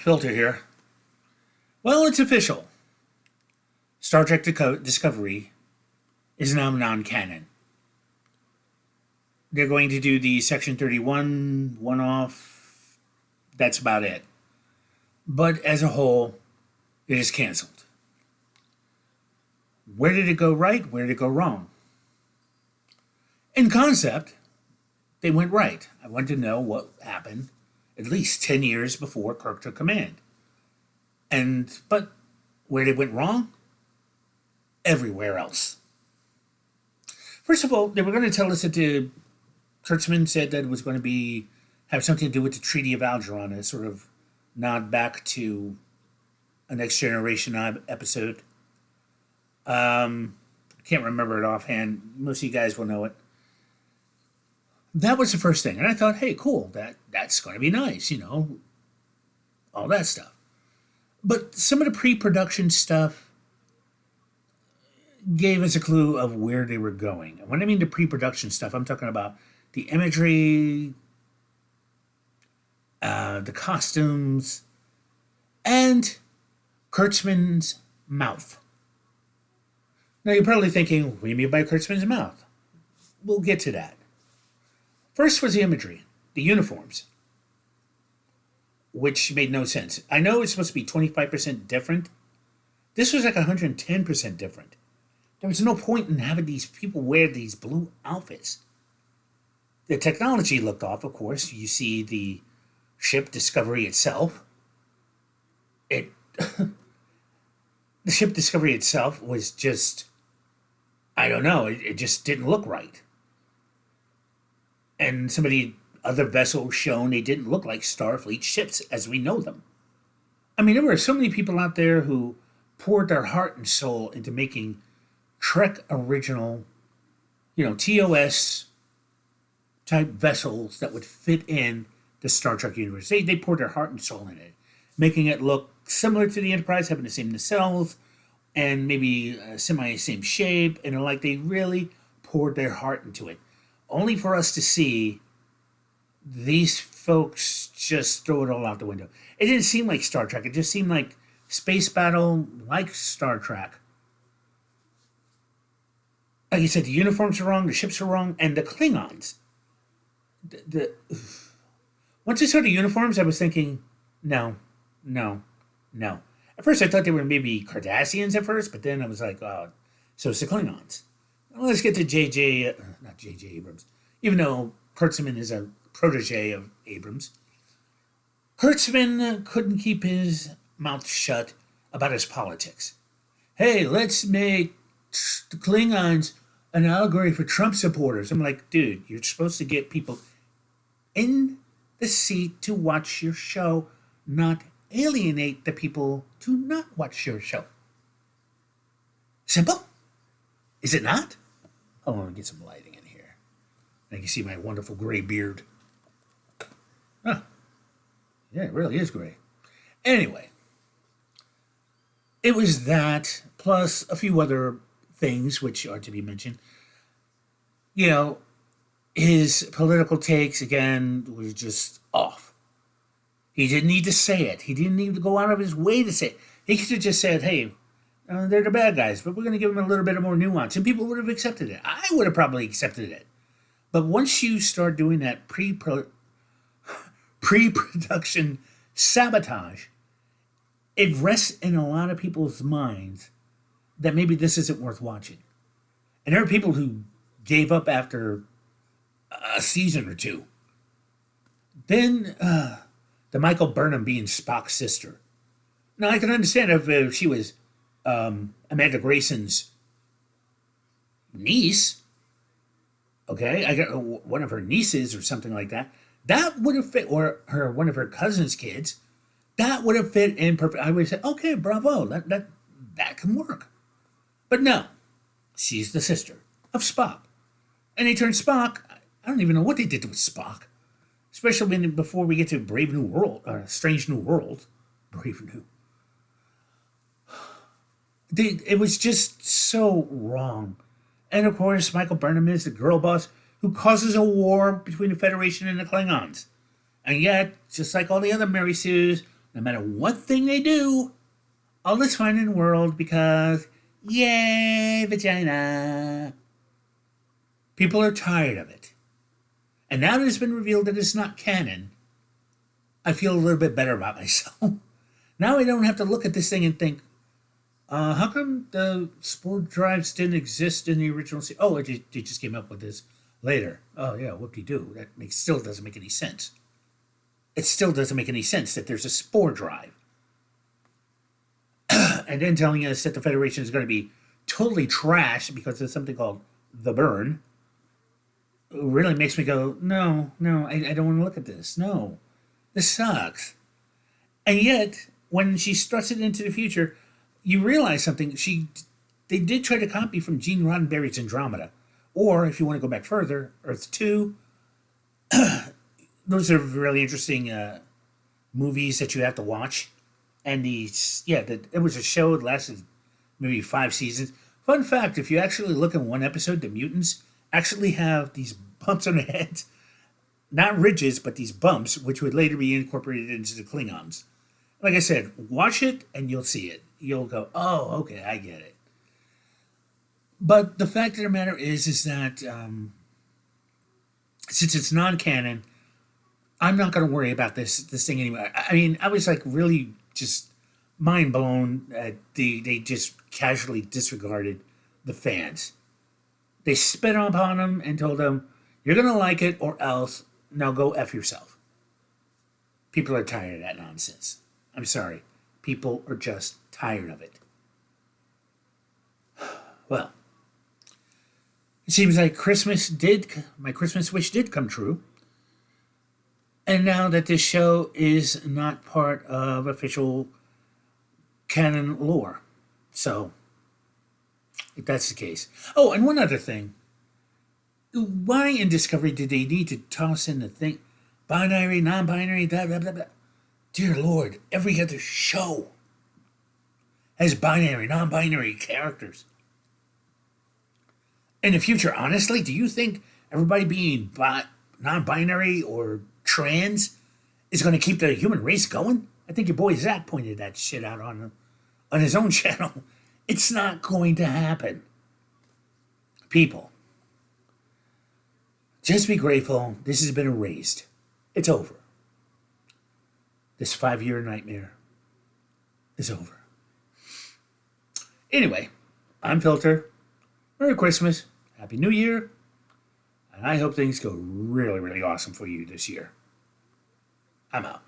Filter here. Well, it's official. Star Trek Discovery is now non-canon. They're going to do the Section 31 one-off. That's about it. But as a whole, it is canceled. Where did it go right? Where did it go wrong? In concept, they went right. I wanted to know what happened at least 10 years before Kirk took command. But where it went wrong? Everywhere else. First of all, they were going to tell us that the Kurtzman said that it was going to have something to do with the Treaty of Algernon, a sort of nod back to a Next Generation episode. I can't remember it offhand. Most of you guys will know it. That was the first thing. And I thought, hey, cool, that's going to be nice, all that stuff. But some of the pre-production stuff gave us a clue of where they were going. And when I mean the pre-production stuff, I'm talking about the imagery, the costumes, and Kurtzman's mouth. Now, you're probably thinking, what do you mean by Kurtzman's mouth? We'll get to that. First was the imagery, the uniforms, which made no sense. I know it's supposed to be 25% different. This was like 110% different. There was no point in having these people wear these blue outfits. The technology looked off, of course. You see the ship Discovery itself. The ship Discovery itself was just, I don't know, it just didn't look right. And some of the other vessels shown, they didn't look like Starfleet ships as we know them. I mean, there were so many people out there who poured their heart and soul into making Trek original, TOS type vessels that would fit in the Star Trek universe. They poured their heart and soul in it, making it look similar to the Enterprise, having the same nacelles and maybe semi-same shape, and like they really poured their heart into it. Only for us to see these folks just throw it all out the window. It didn't seem like Star Trek. It just seemed like space battle, like Star Trek. Like you said, the uniforms are wrong, the ships are wrong, and the Klingons. Once I saw the uniforms, I was thinking, no. At first, I thought they were maybe Cardassians at first, but then I was like, oh, so it's the Klingons. Let's get to not J.J. Abrams, even though Kurtzman is a protege of Abrams. Kurtzman couldn't keep his mouth shut about his politics. Hey, let's make the Klingons an allegory for Trump supporters. I'm like, dude, you're supposed to get people in the seat to watch your show, not alienate the people to not watch your show. Simple? Is it not? Hold on, let me get some lighting in here. And you can see my wonderful gray beard. Huh. Yeah, it really is gray. Anyway, it was that, plus a few other things which are to be mentioned. His political takes, again, was just off. He didn't need to say it. He didn't need to go out of his way to say it. He could have just said, hey, they're the bad guys, but we're going to give them a little bit more nuance. And people would have accepted it. I would have probably accepted it. But once you start doing that pre-production sabotage, it rests in a lot of people's minds that maybe this isn't worth watching. And there are people who gave up after a season or two. Then the Michael Burnham being Spock's sister. Now, I can understand if she was Amanda Grayson's niece, okay, I got one of her nieces or something like that. That would have fit, or one of her cousin's kids. That would have fit in perfect. I would say, okay, bravo, that can work. But no, she's the sister of Spock, and they turned Spock. I don't even know what they did with Spock, especially before we get to Brave New World, Strange New World, Brave New. It was just so wrong. And of course, Michael Burnham is the girl boss who causes a war between the Federation and the Klingons. And yet, just like all the other Mary Sues, no matter what thing they do, all is fine in the world because, yay, vagina. People are tired of it. And now that it's been revealed that it's not canon, I feel a little bit better about myself. Now I don't have to look at this thing and think, how come the spore drives didn't exist in the original series? Oh, they just came up with this later. Oh, yeah, whoop-de-doo. Still doesn't make any sense. It still doesn't make any sense that there's a spore drive. And then telling us that the Federation is going to be totally trashed because of something called the burn really makes me go, no, I don't want to look at this. No, this sucks. And yet, when she struts it into the future, you realize something. They did try to copy from Gene Roddenberry's Andromeda. Or, if you want to go back further, Earth 2. Those are really interesting movies that you have to watch. And it was a show that lasted maybe 5 seasons. Fun fact, if you actually look at one episode, the mutants actually have these bumps on their heads. Not ridges, but these bumps, which would later be incorporated into the Klingons. Like I said, watch it and you'll see it. You'll go, oh, okay, I get it. But the fact of the matter is that since it's non-canon, I'm not going to worry about this thing anymore. I mean, I was like really just mind blown that they just casually disregarded the fans. They spit upon them and told them, you're going to like it or else, now go F yourself. People are tired of that nonsense. I'm sorry. People are just tired of it. Well, it seems like my Christmas wish did come true. And now that this show is not part of official canon lore. So, if that's the case. Oh, and one other thing. Why in Discovery did they need to toss in the thing? Binary, non-binary, blah, blah, blah, blah. Dear Lord, every other show has binary, non-binary characters. In the future, honestly, do you think everybody being non-binary or trans is going to keep the human race going? I think your boy Zach pointed that shit out on his own channel. It's not going to happen. People, just be grateful this has been erased. It's over. This 5-year nightmare is over. Anyway, I'm Filter. Merry Christmas. Happy New Year. And I hope things go really, really awesome for you this year. I'm out.